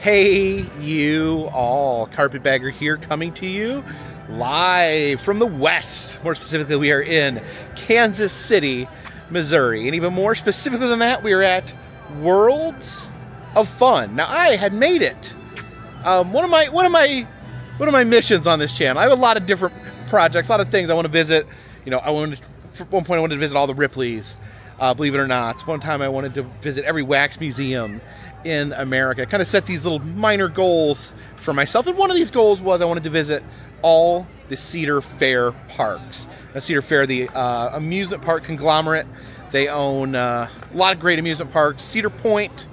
Hey you all, Carpetbagger here, coming to you live from the West. More specifically, we are in Kansas City, Missouri. And even more specifically than that, we are at Worlds of Fun. Now, I had made it one of my missions on this channel. I have a lot of different projects, a lot of things I want to visit. You know, at one point I wanted to visit all the Ripleys, believe it or not. One time I wanted to visit every wax museum in America. I kind of set these little minor goals for myself, and one of these goals was I wanted to visit all the Cedar Fair parks. Now, Cedar Fair, the amusement park conglomerate, they own a lot of great amusement parks. Cedar Point,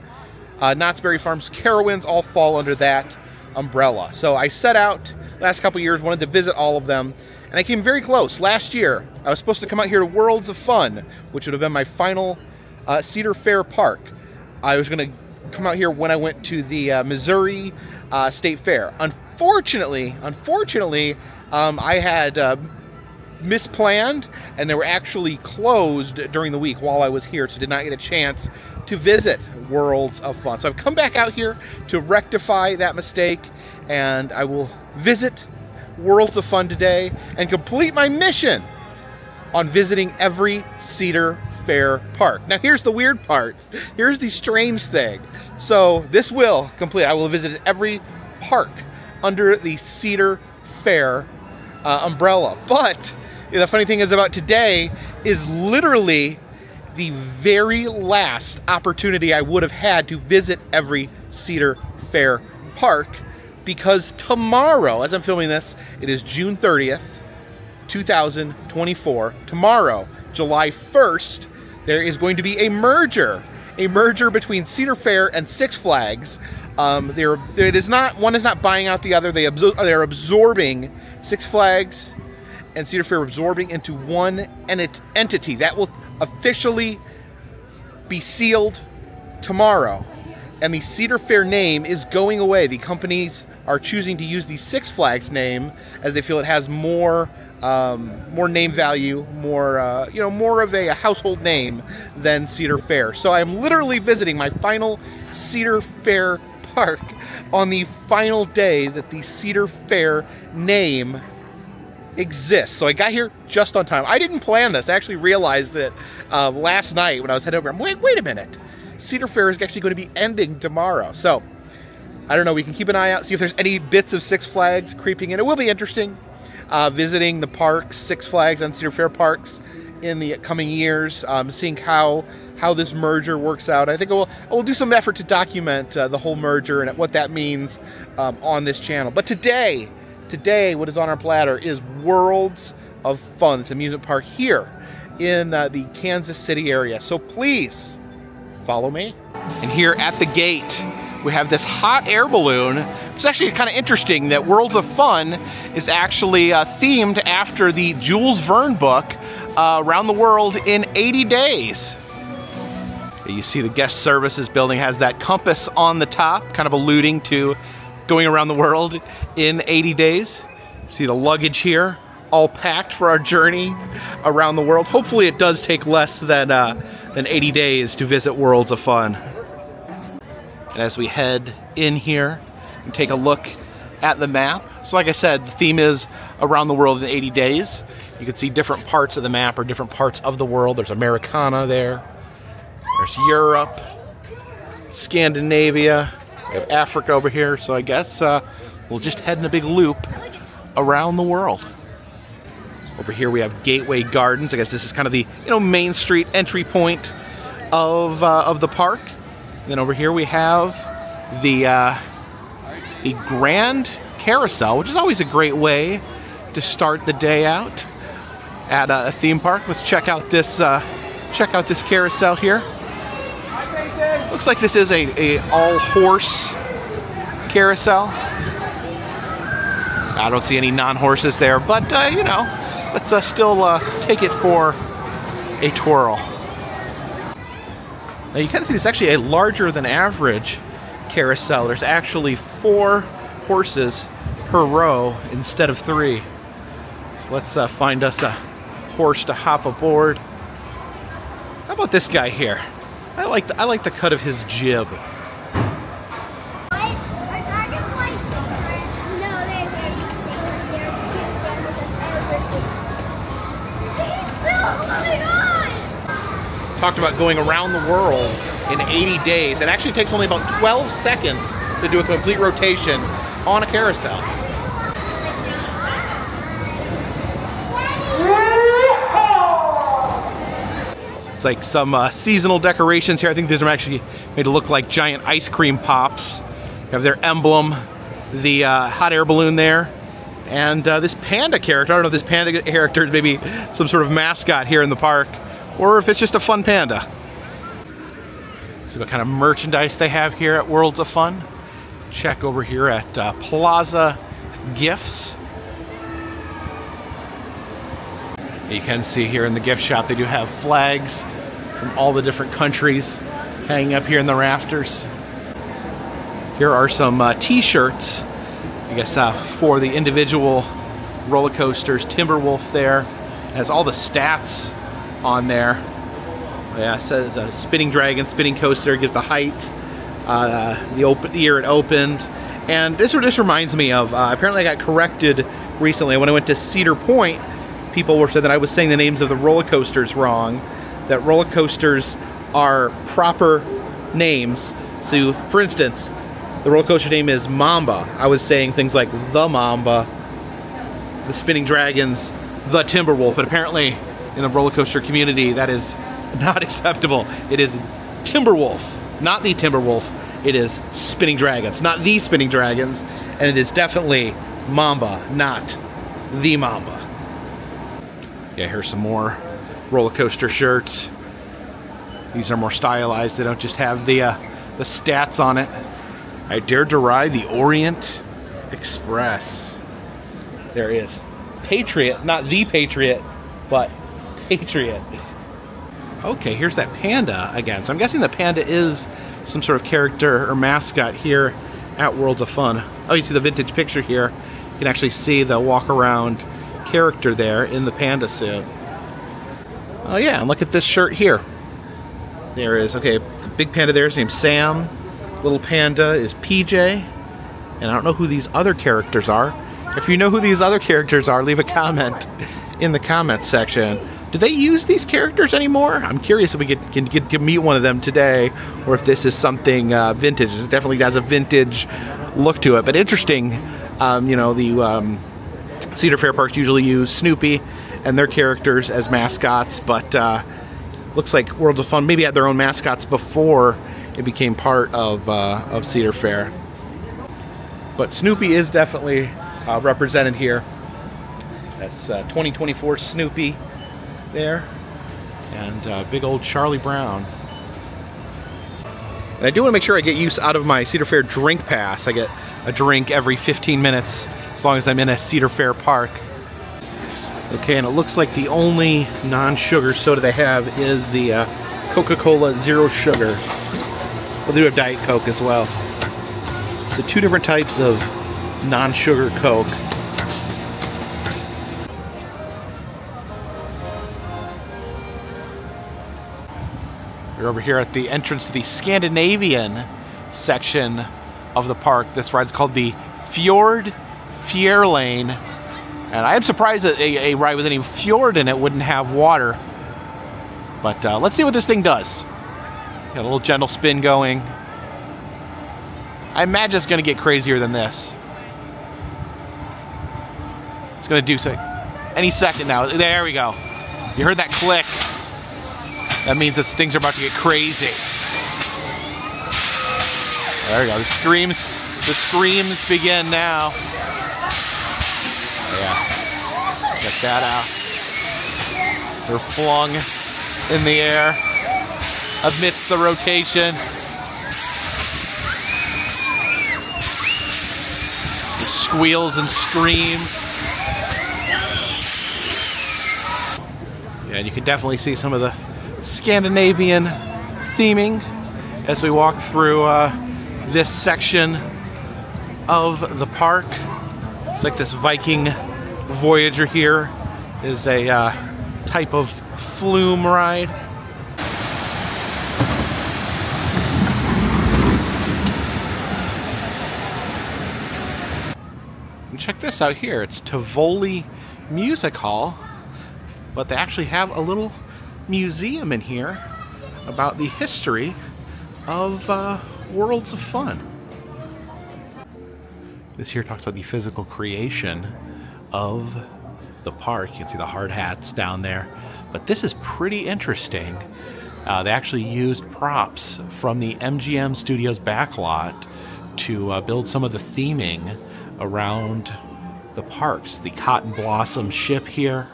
Knott's Berry Farms, Carowinds all fall under that umbrella. So I set out last couple years, wanted to visit all of them, and I came very close. Last year, I was supposed to come out here to Worlds of Fun, which would have been my final Cedar Fair park. I was going to come out here when I went to the Missouri State Fair. Unfortunately, I had misplanned, and they were actually closed during the week while I was here, so did not get a chance to visit Worlds of Fun. So I've come back out here to rectify that mistake, and I will visit Worlds of Fun today and complete my mission on visiting every Cedar Fair park. Now here's the weird part. Here's the strange thing. So this will complete. I will have visited every park under the Cedar Fair umbrella. But the funny thing is about today is literally the very last opportunity I would have had to visit every Cedar Fair park, because tomorrow, as I'm filming this, it is June 30th, 2024. Tomorrow, July 1st, there is going to be a merger between Cedar Fair and Six Flags. It is not, one is not buying out the other. They're absorbing Six Flags and Cedar Fair, absorbing into one entity that will officially be sealed tomorrow. And the Cedar Fair name is going away. The companies are choosing to use the Six Flags name as they feel it has more name value, more more of a household name than Cedar Fair. So I'm literally visiting my final Cedar Fair park on the final day that the Cedar Fair name exists. So I got here just on time. I didn't plan this. I actually realized that last night when I was heading over. I'm like, wait a minute. Cedar Fair is actually going to be ending tomorrow. So I don't know. We can keep an eye out, see if there's any bits of Six Flags creeping in. It will be interesting visiting the parks, Six Flags and Cedar Fair parks in the coming years, seeing how this merger works out. I think I will do some effort to document the whole merger and what that means on this channel. But today, what is on our platter is Worlds of Fun. It's an amusement park here in the Kansas City area. So please follow me. And here at the gate, we have this hot air balloon. It's actually kind of interesting that Worlds of Fun is actually themed after the Jules Verne book, Around the World in 80 Days. You see the guest services building has that compass on the top, kind of alluding to going around the world in 80 days. See the luggage here, all packed for our journey around the world. Hopefully it does take less than 80 days to visit Worlds of Fun. And as we head in here and take a look at the map, so like I said, the theme is around the world in 80 days. You can see different parts of the map or different parts of the world. There's Americana there. There's Europe, Scandinavia. We have Africa over here. So I guess we'll just head in a big loop around the world. Over here we have Gateway Gardens. I guess this is kind of the Main Street entry point of the park. And then over here we have the Grand Carousel, which is always a great way to start the day out at a theme park. Let's check out this carousel here. Looks like this is a all-horse carousel. I don't see any non-horses there, but let's still take it for a twirl. Now you can see this is actually a larger than average carousel. There's actually 4 horses per row instead of 3. So let's find us a horse to hop aboard. How about this guy here? I like the cut of his jib. talked about going around the world in 80 days. It actually takes only about 12 seconds to do a complete rotation on a carousel. It's like some seasonal decorations here. I think these are actually made to look like giant ice cream pops. You have their emblem, the hot air balloon there, and this panda character. I don't know if this panda character is maybe some sort of mascot here in the park, or if it's just a fun panda. See what kind of merchandise they have here at Worlds of Fun. Check over here at Plaza Gifts. You can see here in the gift shop they do have flags from all the different countries hanging up here in the rafters. Here are some t-shirts, I guess for the individual roller coasters. Timberwolf there has all the stats on there. Yeah, it says spinning dragon, spinning coaster, gives the height, the year it opened. And this reminds me of, apparently I got corrected recently when I went to Cedar Point. People were saying that I was saying the names of the roller coasters wrong, that roller coasters are proper names. So, for instance, the roller coaster name is Mamba. I was saying things like the Mamba, the Spinning Dragons, the Timberwolf, but apparently in the roller coaster community that is not acceptable. It is Timberwolf, not the Timberwolf. It is Spinning Dragons, not the Spinning Dragons, and it is definitely Mamba, not the Mamba. Yeah, here's some more roller coaster shirts. These are more stylized. They don't just have the stats on it. I dared to ride the Orient Express. There is Patriot, not the Patriot, but Patriot. Okay, here's that panda again. So I'm guessing the panda is some sort of character or mascot here at Worlds of Fun. Oh, you see the vintage picture here. You can actually see the walk around character there in the panda suit. Oh yeah, and look at this shirt here. There is, okay, the big panda there is named Sam. Little panda is PJ. And I don't know who these other characters are. If you know who these other characters are, leave a comment in the comments section. Do they use these characters anymore? I'm curious if we can meet one of them today, or if this is something vintage. It definitely has a vintage look to it, but interesting. You know, the Cedar Fair parks usually use Snoopy and their characters as mascots, but looks like World of Fun maybe had their own mascots before it became part of Cedar Fair. But Snoopy is definitely represented here. That's 2024 Snoopy there, and big old Charlie Brown. And I do want to make sure I get use out of my Cedar Fair drink pass. I get a drink every 15 minutes as long as I'm in a Cedar Fair park. Okay, and it looks like the only non-sugar soda they have is the Coca-Cola Zero Sugar. Well, they do have Diet Coke as well. So two different types of non-sugar Coke. We're over here at the entrance to the Scandinavian section of the park. This ride's called the Fjord Fjærlane. And I am surprised that a ride with any fjord in it wouldn't have water. But let's see what this thing does. Got a little gentle spin going. I imagine it's going to get crazier than this. It's going to do so any second now. There we go. You heard that click. That means this things are about to get crazy. There we go. The screams begin now. Yeah. Get that out. They're flung in the air amidst the rotation. The squeals and screams. Yeah, and you can definitely see some of the Scandinavian theming as we walk through this section of the park. It's like this Viking Voyager here is a type of flume ride. And check this out here. It's Tivoli Music Hall, but they actually have a little museum in here about the history of Worlds of Fun. This here talks about the physical creation of the park. You can see the hard hats down there. But this is pretty interesting. They actually used props from the MGM Studios backlot to build some of the theming around the parks. The Cotton Blossom ship here,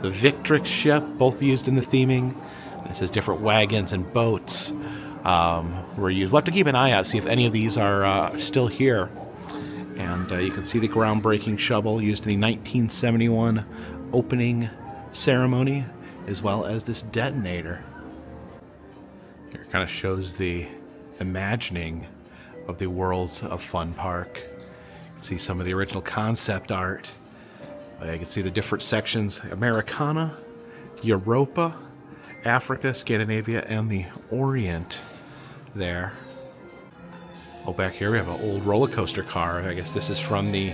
the Victrix ship, both used in the theming. This is different wagons and boats were used. We'll have to keep an eye out, see if any of these are still here. And you can see the groundbreaking shovel used in the 1971 opening ceremony, as well as this detonator. Here it kind of shows the imagining of the Worlds of Fun park. You can see some of the original concept art. You can see the different sections: Americana, Europa, Africa, Scandinavia, and the Orient there. Oh, back here we have an old roller coaster car. I guess this is from the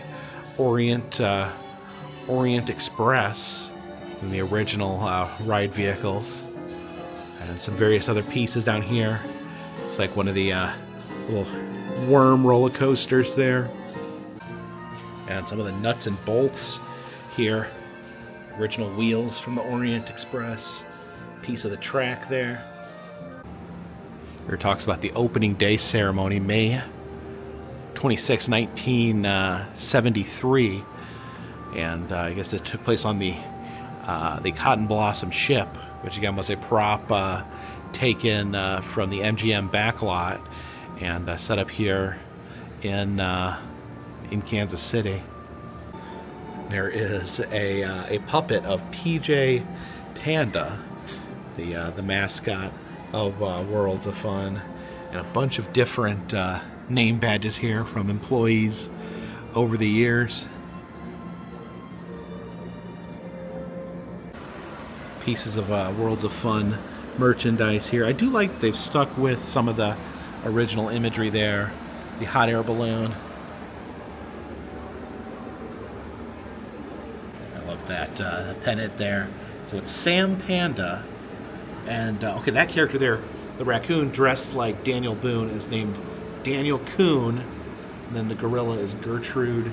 Orient Express, from the original ride vehicles. And some various other pieces down here. It's like one of the little worm roller coasters there. And some of the nuts and bolts here. Original wheels from the Orient Express. Piece of the track there. Here it talks about the opening day ceremony, May 26, 1973. And I guess it took place on the Cotton Blossom ship, which again was a prop taken from the MGM backlot and set up here in Kansas City. There is a puppet of PJ Panda, the mascot of Worlds of Fun, and a bunch of different name badges here from employees over the years. Pieces of Worlds of Fun merchandise here. I do like they've stuck with some of the original imagery there. The hot air balloon. I love that pennant there. So it's Sam Panda. And okay, that character there, the raccoon dressed like Daniel Boone, is named Daniel Coon. And then the gorilla is Gertrude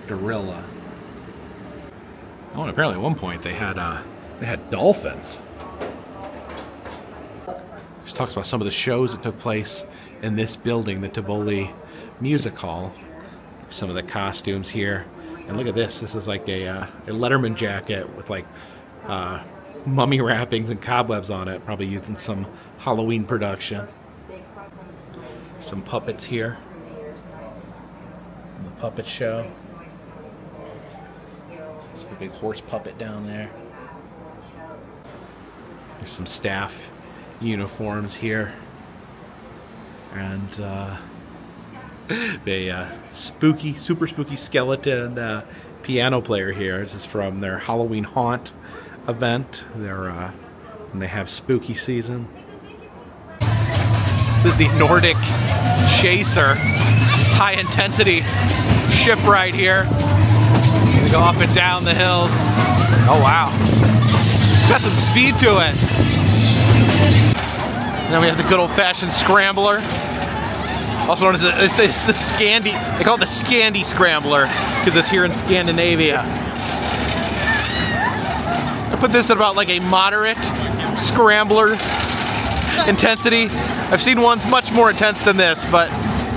Dorilla. Oh, and apparently at one point they had dolphins. This talks about some of the shows that took place in this building, the Tivoli Music Hall. Some of the costumes here. And look at this. This is like a Letterman jacket with like mummy wrappings and cobwebs on it, probably used in some Halloween production. Some puppets here. The puppet show. There's a big horse puppet down there. There's some staff uniforms here. And a super spooky skeleton piano player here. This is from their Halloween Haunt event. When they have spooky season. This is the Nordic Chaser, high intensity ship ride here. They go up and down the hills. Oh wow, it's got some speed to it. And then we have the good old-fashioned scrambler, also known as the Scandi. They call it the Scandi Scrambler because it's here in Scandinavia. I put this at about like a moderate scrambler intensity. I've seen ones much more intense than this, but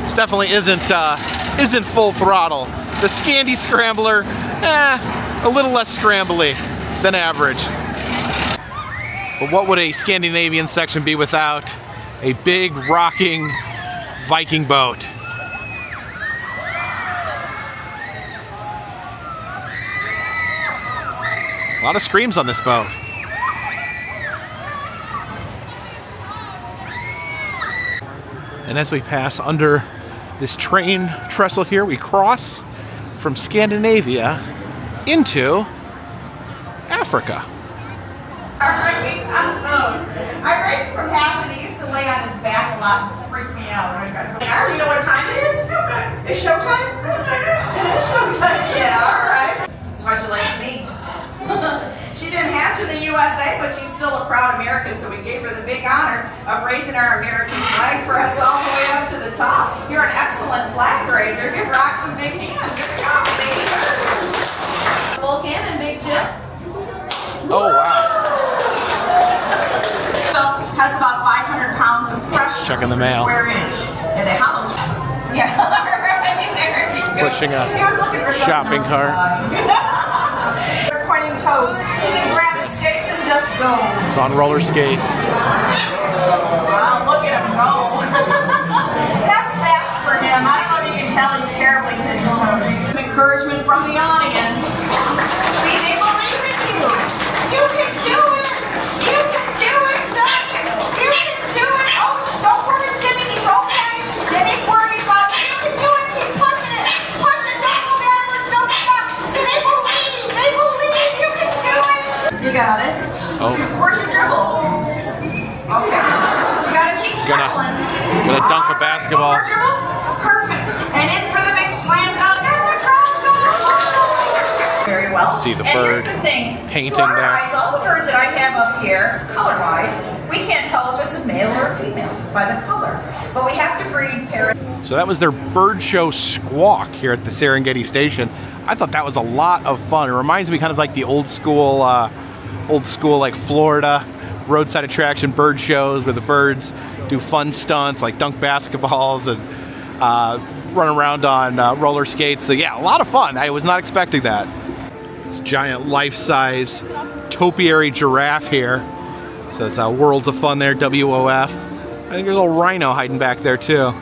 this definitely isn't full throttle. The Scandi Scrambler, a little less scrambly than average. But what would a Scandinavian section be without a big rocking Viking boat? A lot of screams on this boat. And as we pass under this train trestle here, we cross from Scandinavia into Africa. I raced from Hatch and he used to lay on his back a lot and freak me out. You know what time it is? It's showtime? It is showtime. Yeah, all right. That's why she likes me. She didn't have to in the USA, but she's still a proud American, so we gave her the big honor of flag raiser. Give Rock some big hands. Good job, baby. Vulcan and Big Jim. Oh, wow. Has about 500 pounds of pressure. Checking the mail. Square inch. And they hollow check. Yeah. Pushing a shopping cart. They're pointing toes. You can grab his skates and just go. It's on roller skates. Wow, look at him go. That's fast for him. I don't know if you can tell he's terribly visual. Encouragement from the audience. See, they believe in you. You can do it. You can do it, son. You can do it. Oh, don't worry, Jimmy. He's okay. Jimmy's worried about it. You can do it. Keep pushing it. Push it. Don't go backwards. Don't stop. See, they believe. They believe you can do it. You got it. Oh. Where's your dribble? Okay. You gotta keep dribbling. Gonna dunk a basketball. Perfect. And in for the big slam dunk. Very well. See the and bird here's the thing. painting to our there. eyes, all the birds that I have up here, color-wise, we can't tell if it's a male or a female by the color. But we have to breed parrots. So that was their bird show squawk here at the Serengeti Station. I thought that was a lot of fun. It reminds me kind of like the old school like Florida roadside attraction bird shows where the birds do fun stunts like dunk basketballs and run around on roller skates. So yeah, a lot of fun. I was not expecting that. This giant life-size topiary giraffe here. So it's Worlds of Fun there, WOF. I think there's a little rhino hiding back there too.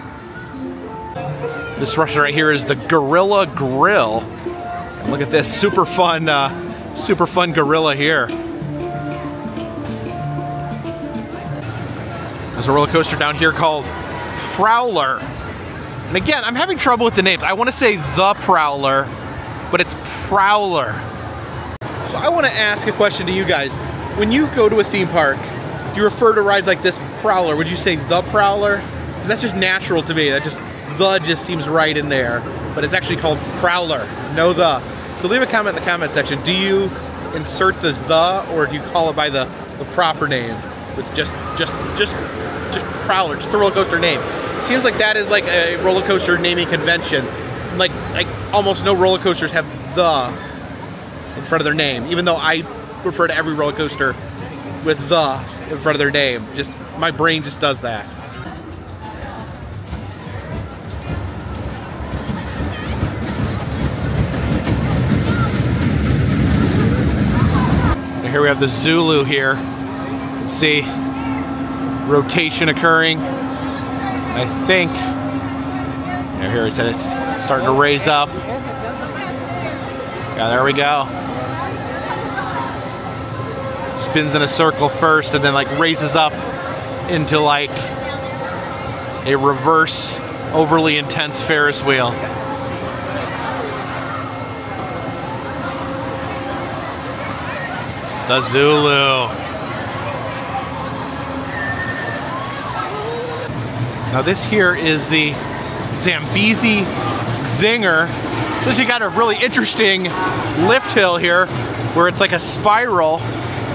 This restaurant right here is the Gorilla Grill. And look at this super fun gorilla here. There's a roller coaster down here called Prowler. And again, I'm having trouble with the names. I want to say the Prowler, but it's Prowler. So I want to ask a question to you guys. When you go to a theme park, do you refer to rides like this Prowler? Would you say the Prowler? Because that's just natural to me. That just seems right in there. But it's actually called Prowler, no the. So leave a comment in the comment section. Do you insert this the, or do you call it by the proper name? With just Prowler, just a roller coaster name. It seems like that is like a roller coaster naming convention. Like almost no roller coasters have the in front of their name, even though I refer to every roller coaster with the in front of their name. Just my brain just does that. And here we have the Zulu here. See rotation occurring. I think here it's starting to raise up. Yeah, there we go. Spins in a circle first and then like raises up into like a reverse overly intense Ferris wheel. The Zulu. Now this here is the Zambezi Zinger. So you got a really interesting lift hill here where it's like a spiral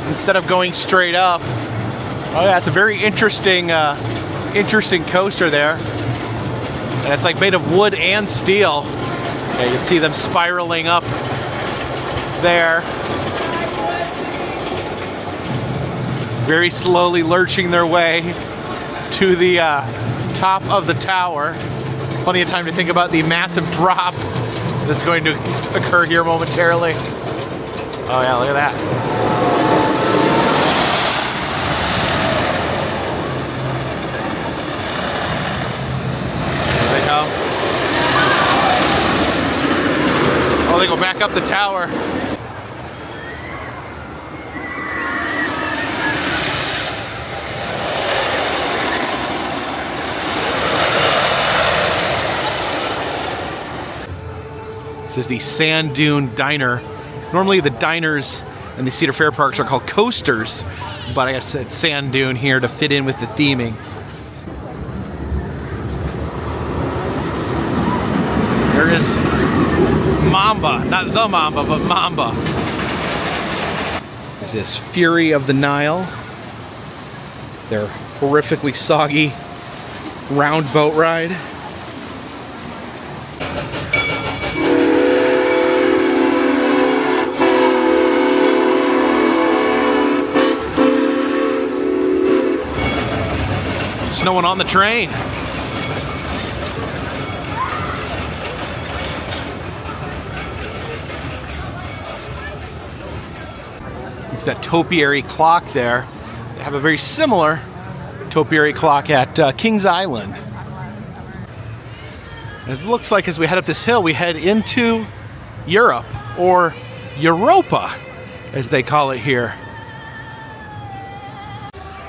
instead of going straight up. Oh yeah, it's a very interesting coaster there. And it's like made of wood and steel. Yeah, you can see them spiraling up there. Very slowly lurching their way to the top of the tower. Plenty of time to think about the massive drop that's going to occur here momentarily. Oh yeah, look at that. There they go. Oh, they go back up the tower. This is the Sand Dune Diner. Normally the diners in the Cedar Fair parks are called coasters, but I guess it's Sand Dune here to fit in with the theming. There is Mamba, not the Mamba, but Mamba. This is Fury of the Nile. Their horrifically soggy round boat ride. no one on the train. It's that topiary clock there. They have a very similar topiary clock at Kings Island. And it looks like as we head up this hill, we head into Europe, or Europa, as they call it here.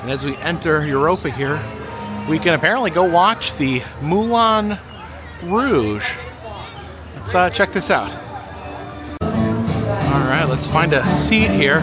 And as we enter Europa here, we can apparently go watch the Moulin Rouge. Let's check this out. All right, let's find a seat here.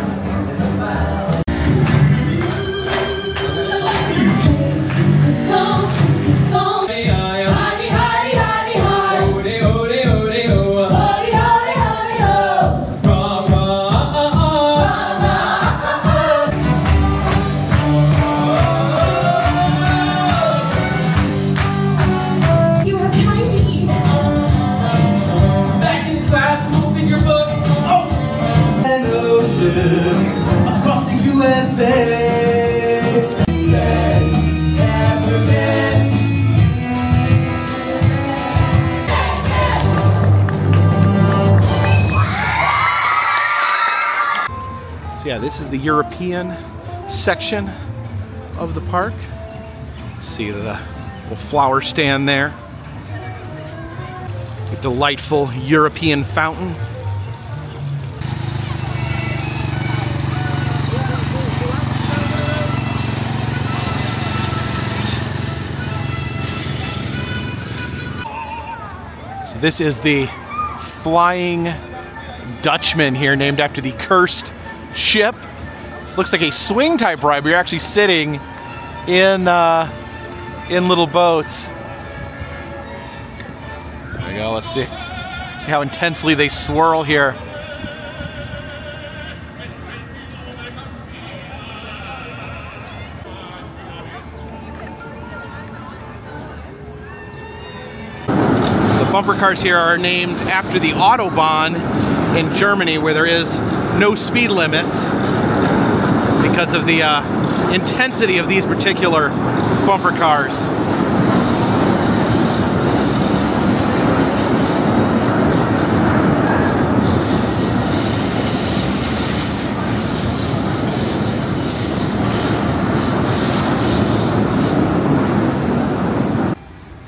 Across the USA. So yeah, this is the European section of the park. See the little flower stand there. A delightful European fountain. So this is the Flying Dutchman here, named after the cursed ship. This looks like a swing type ride, but you're actually sitting in little boats. There we go, let's see how intensely they swirl here. The bumper cars here are named after the Autobahn in Germany, where there is no speed limits because of the intensity of these particular bumper cars.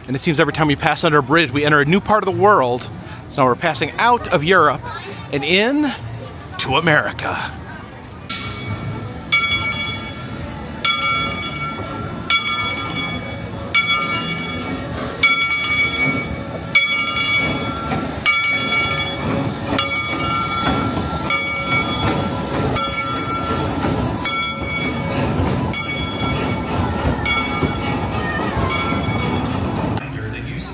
And it seems every time we pass under a bridge, we enter a new part of the world. So now we're passing out of Europe and in to America.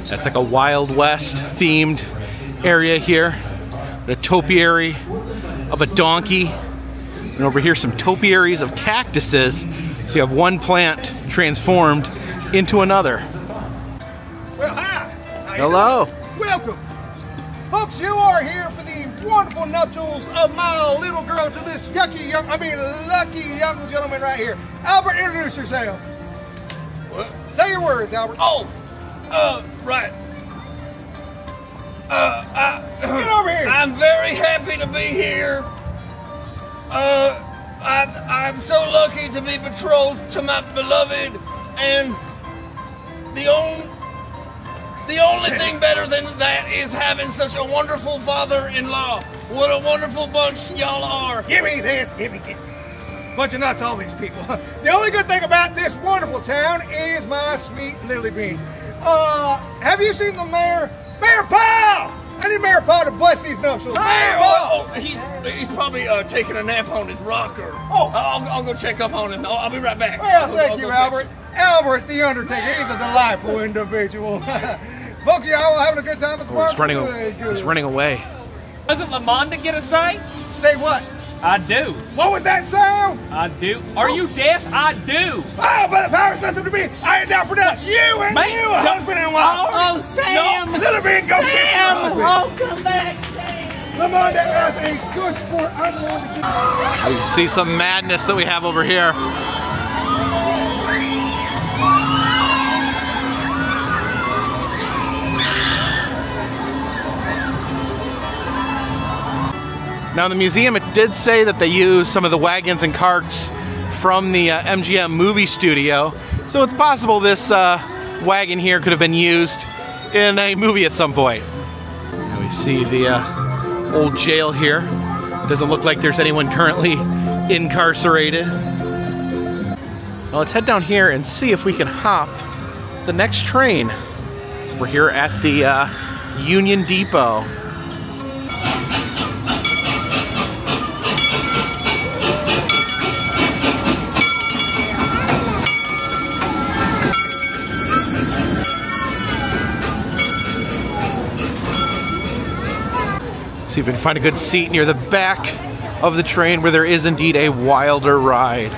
That's like a Wild West themed area here. A topiary of a donkey. And over here some topiaries of cactuses. So you have one plant transformed into another. Well, hi. Hello. Welcome. Folks, you are here for the wonderful nuptials of my little girl to this lucky young gentleman right here. Albert, introduce yourself. What? Say your words, Albert. Oh, right. Get over here. I'm very happy to be here. I'm so lucky to be betrothed to my beloved, and the only thing better than that is having such a wonderful father-in-law. What a wonderful bunch y'all are. Give me this. Give me. Bunch of nuts, all these people. The only good thing about this wonderful town is my sweet Lily Bean. Have you seen the mayor? Mayor Powell! I need Mayor Powell to bless these nuptials. Mayor Powell! He's probably taking a nap on his rocker. Oh. I'll go check up on him. I'll be right back. Well, thank you, Albert. Albert, the Undertaker. He's a delightful individual. Folks, y'all having a good time at the park? He's running away. Doesn't Lamonda get a say? Say what? I do. What was that sound? I do. Are you deaf? I do. Oh, by the powers vested to me, I ain't now pronounce you and Man, you a husband and wife. Oh, Sam! No, Lily Bean, go kiss your husband. Oh, come back, Sam! Lamonda, as a good sport, I'm going to give you. You see some madness that we have over here. Now in the museum it did say that they used some of the wagons and carts from the MGM movie studio. So it's possible this wagon here could have been used in a movie at some point. Now we see the old jail here. Doesn't look like there's anyone currently incarcerated. Now let's head down here and see if we can hop the next train. We're here at the Union Depot. See if we can find a good seat near the back of the train where there is indeed a wilder ride.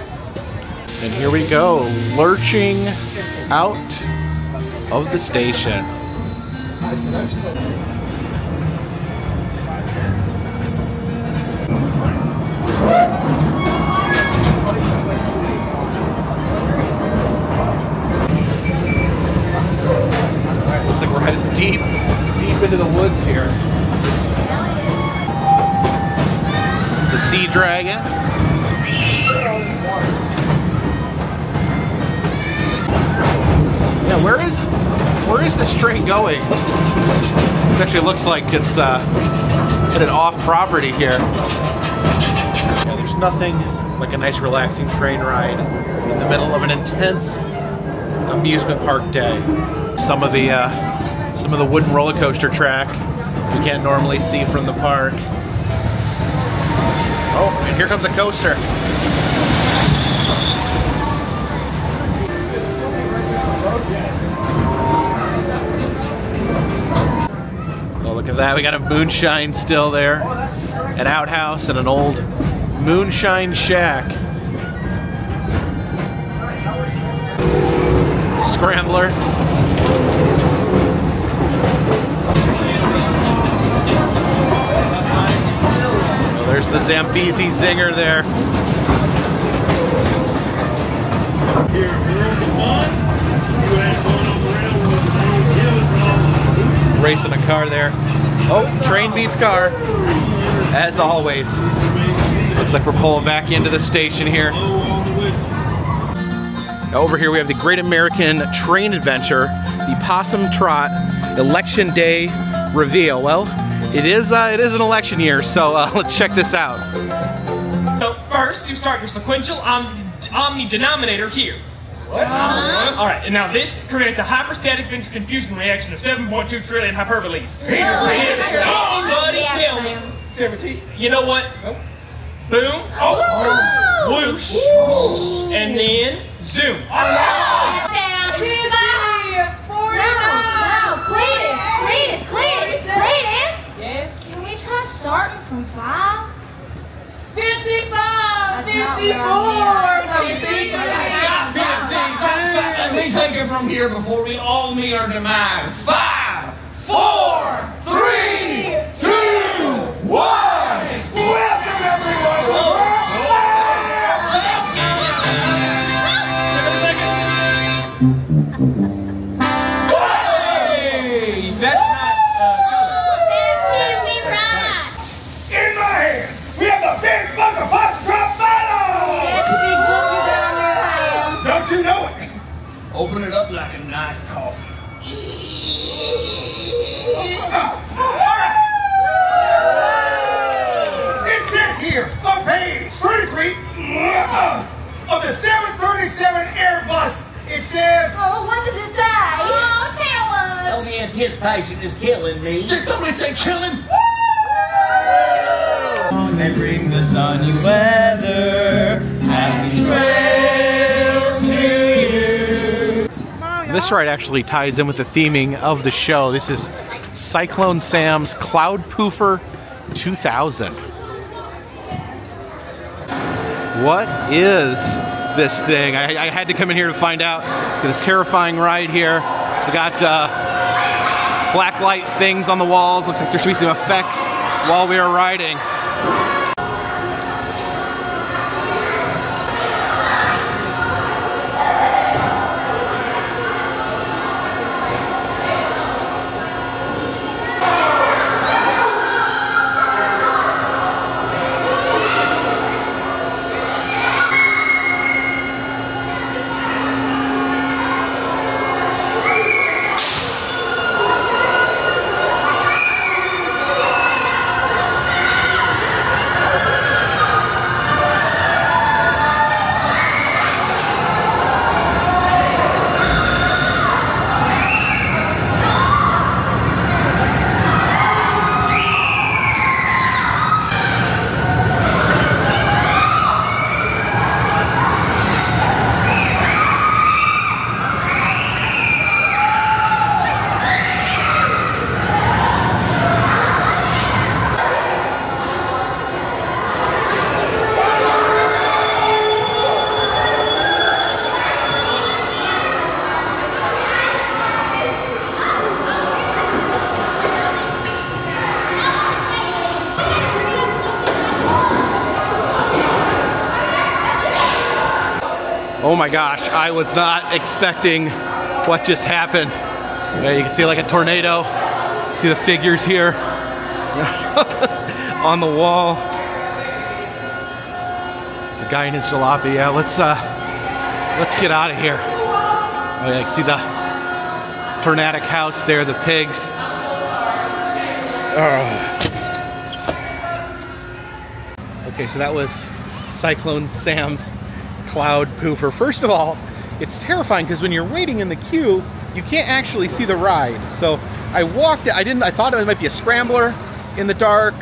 And here we go, lurching out of the station. Looks like we're headed deep into the woods here. The Sea Dragon. Yeah, where is this train going? This actually looks like it's headed off property here. Yeah, there's nothing like a nice relaxing train ride in the middle of an intense amusement park day. Some of the wooden roller coaster track you can't normally see from the park. Oh, and here comes a coaster. Oh, look at that. We got a moonshine still there. An outhouse and an old moonshine shack. Scrambler. There's the Zambezi Zinger there. Racing a car there. Oh, train beats car, as always. Looks like we're pulling back into the station here. Over here we have the Great American Train Adventure, the Possum Trot Election Day Reveal. Well, it is an election year, so let's check this out. So first, you start your sequential omni-denominator here. What? All right, and now this creates a hyperstatic confusion reaction of 7.2 trillion hyperboles. Somebody tell me. 17. You know what? Nope. Boom. Oh. Whoosh. And then zoom. Starting from 5? 55! 54! Let me take it from here before we all meet our demise. 5, 4, 3, 2, 1! Welcome everyone! Hey! That's not in my hands! We have the big Bunker Possum Trot Battle! Don't you know it? Open it up like a nice coffee. It says here on page 33 of the 737 Airbus, it says... Oh, what does it say? Oh, tell us! Only anticipation is killing me. Did somebody say killing? They bring the sunny weather, happy trails to you. This ride actually ties in with the theming of the show. This is Cyclone Sam's Cloud Poofer 2000. What is this thing? I had to come in here to find out. So this terrifying ride here. We got black light things on the walls. Looks like there should be some effects while we are riding. Oh my gosh, I was not expecting what just happened. Yeah, you can see like a tornado. See the figures here on the wall. The guy in his jalopy. Yeah, let's get out of here. Oh yeah, you can see the tornadic house there, the pigs. Okay, so that was Cyclone Sam's cloud poofer. First of all, it's terrifying because when you're waiting in the queue, you can't actually see the ride. So I walked it. I thought it might be a scrambler in the dark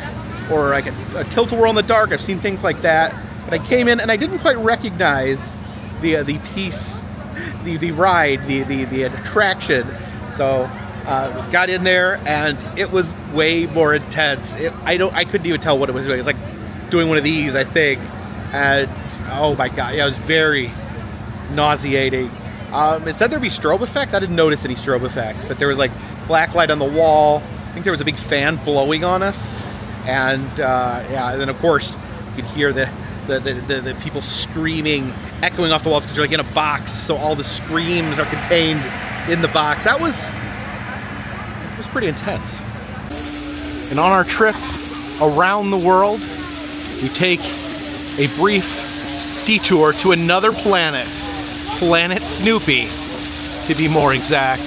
or like a tilt-a-whirl in the dark. I've seen things like that. But I came in and I didn't quite recognize the ride, the attraction. So got in there and it was way more intense. I couldn't even tell what it was doing. It was like doing one of these, I think. And oh my god, yeah, it was very nauseating. It said there'd be strobe effects. I didn't notice any strobe effects, but there was like black light on the wall. I think there was a big fan blowing on us, and yeah, and then of course you could hear the people screaming, echoing off the walls because you're like in a box, so all the screams are contained in the box. It was pretty intense. And on our trip around the world, we take a brief detour to another planet, Planet Snoopy, to be more exact.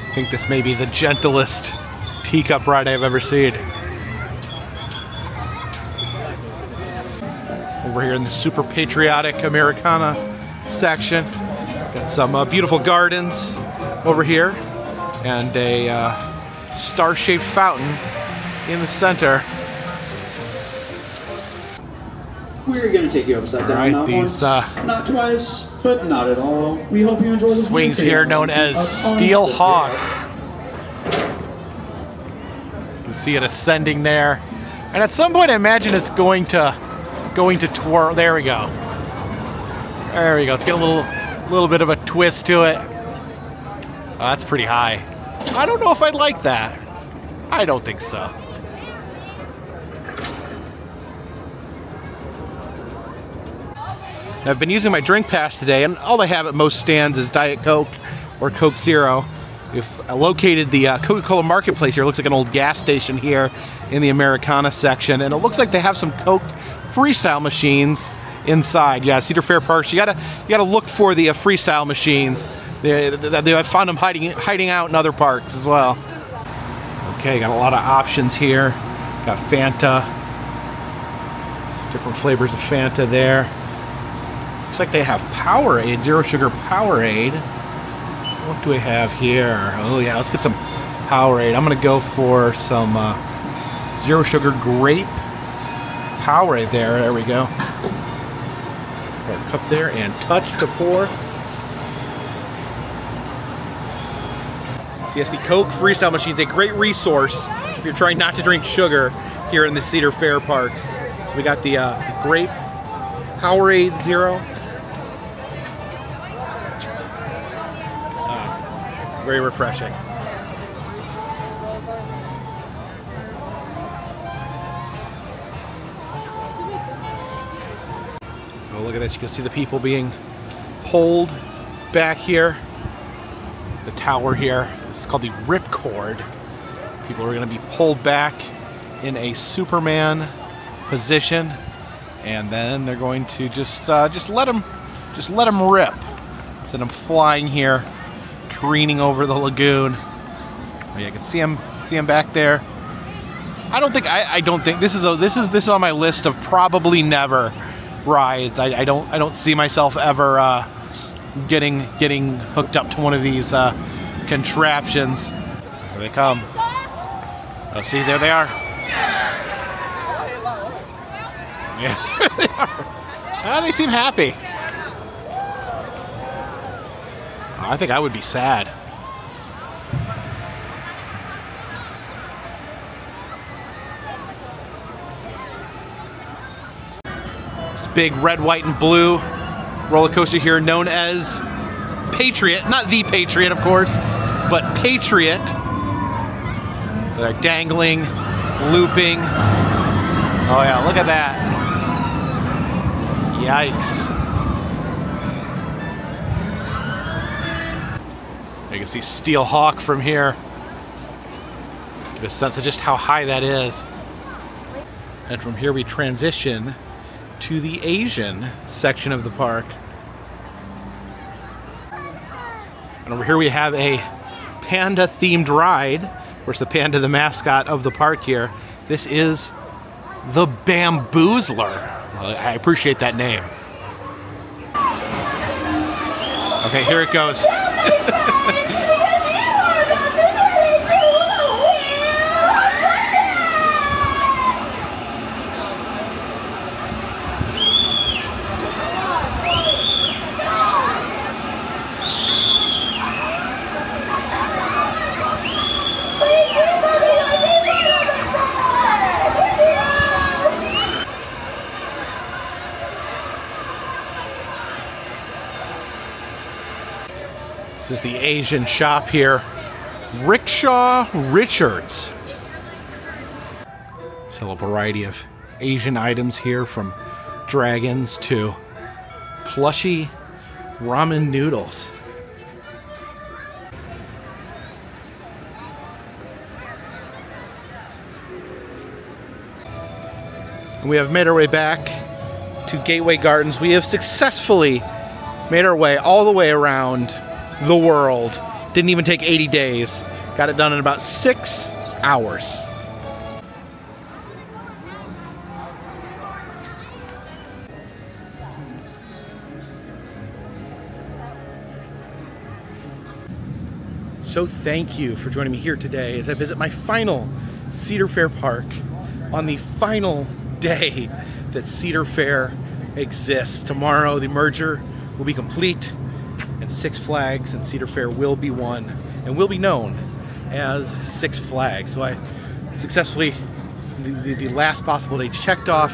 I think this may be the gentlest teacup ride I've ever seen. Over here in the super patriotic Americana section, got some beautiful gardens over here and a star-shaped fountain in the center. We're going to take you upside down, right, not these, once, not twice, but not at all. We hope you enjoy the swings here known as Steel Hawk. You can see it ascending there. And at some point I imagine it's going to twirl. There we go. There we go. Let's get a little bit of a twist to it. Oh, that's pretty high. I don't know if I'd like that. I don't think so. I've been using my drink pass today, and all they have at most stands is Diet Coke or Coke Zero. We've located the Coca-Cola Marketplace here. It looks like an old gas station here in the Americana section, and it looks like they have some Coke freestyle machines inside. Yeah, Cedar Fair Parks. You gotta look for the freestyle machines. I found them hiding out in other parks as well. Okay, got a lot of options here. Got Fanta, different flavors of Fanta there. Looks like they have Powerade, zero sugar Powerade. What do we have here? Oh yeah, let's get some Powerade. I'm gonna go for some zero sugar grape Powerade there. There we go. Got a cup there and touch to pour. So yes, the Coke Freestyle Machine is a great resource if you're trying not to drink sugar here in the Cedar Fair Parks. So we got the grape Powerade Zero. Very refreshing. Oh, look at this. You can see the people being pulled back here. The tower here. This is called the Ripcord. People are going to be pulled back in a Superman position, and then they're going to just let them rip. Send them flying here, careening over the lagoon. Oh, yeah, I can see him back there. I don't think this is on my list of probably never rides. I don't see myself ever getting hooked up to one of these contraptions. Here they come. Oh, see, there they are. Yeah, there they are. Oh, they seem happy. Oh, I think I would be sad. This big red, white, and blue roller coaster here known as Patriot. Not the Patriot, of course, but Patriot. They're dangling, looping. Oh yeah, look at that. Yikes. You can see Steel Hawk from here. Get a sense of just how high that is. And from here we transition to the Asian section of the park. And over here we have a panda themed ride. Of course, the panda, the mascot of the park here. This is the Bamboozler. I appreciate that name. Okay, here it goes. This is the Asian shop here. Rickshaw Richards. Sell a variety of Asian items here, from dragons to plushy ramen noodles. And we have made our way back to Gateway Gardens. We have successfully made our way all the way around the world. Didn't even take 80 days. Got it done in about 6 hours. So thank you for joining me here today as I visit my final Cedar Fair park on the final day that Cedar Fair exists. Tomorrow the merger will be complete, and Six Flags and Cedar Fair will be one and will be known as Six Flags. So I successfully, the last possible day, checked off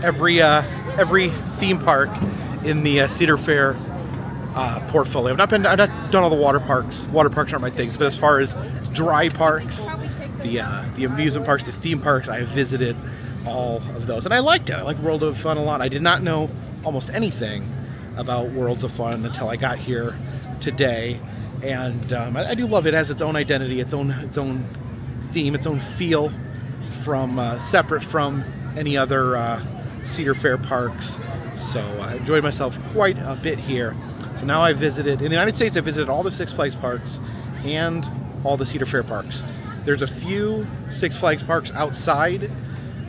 every theme park in the Cedar Fair portfolio. I've not done all the water parks. Water parks aren't my things, but as far as dry parks, the amusement parks, the theme parks, I have visited all of those, and I liked it. I liked World of Fun a lot. I did not know almost anything about Worlds of Fun until I got here today, and I do love it. It has its own identity, its own theme, its own feel, from separate from any other Cedar Fair parks. So I enjoyed myself quite a bit here. So now I've visited, in the United States, I visited all the Six Flags parks and all the Cedar Fair parks. There's a few Six Flags parks outside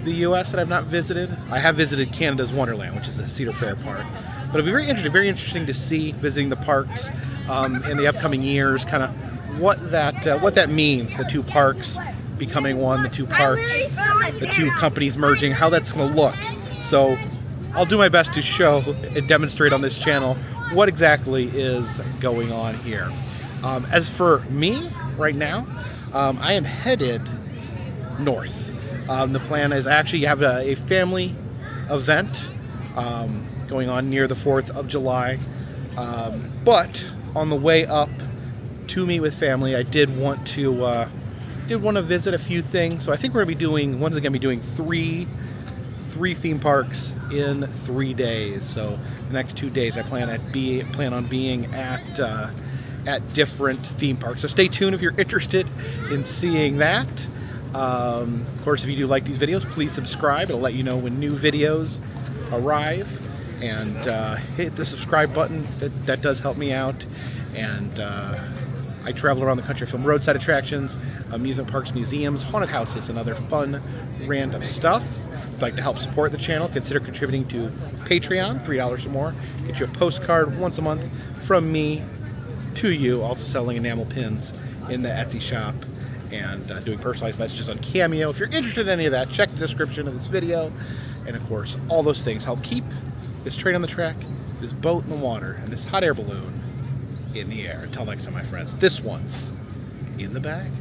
the US that I've not visited. I have visited Canada's Wonderland, which is a Cedar Fair park. But it'll be very interesting to see, visiting the parks in the upcoming years, kind of what that means, the two parks becoming one, the two parks, the two companies merging, how that's going to look. So I'll do my best to show and demonstrate on this channel what exactly is going on here. As for me, right now, I am headed north. The plan is I actually have a family event going on near the 4th of July. But on the way up to meet with family, I did want to visit a few things. So I think we're gonna be doing, one's gonna be doing three theme parks in 3 days. So the next 2 days I plan on being at different theme parks. So stay tuned if you're interested in seeing that. Of course, if you do like these videos, please subscribe. It'll let you know when new videos arrive. and hit the subscribe button. That does help me out. And I travel around the country, film roadside attractions, amusement parks, museums, haunted houses, and other fun, random stuff. If you'd like to help support the channel, consider contributing to Patreon, $3 or more. Get you a postcard once a month from me to you. Also selling enamel pins in the Etsy shop, and doing personalized messages on Cameo. If you're interested in any of that, check the description of this video. And of course, all those things help keep this train on the track, this boat in the water, and this hot air balloon in the air. Until next time, my friends, this one's in the bag.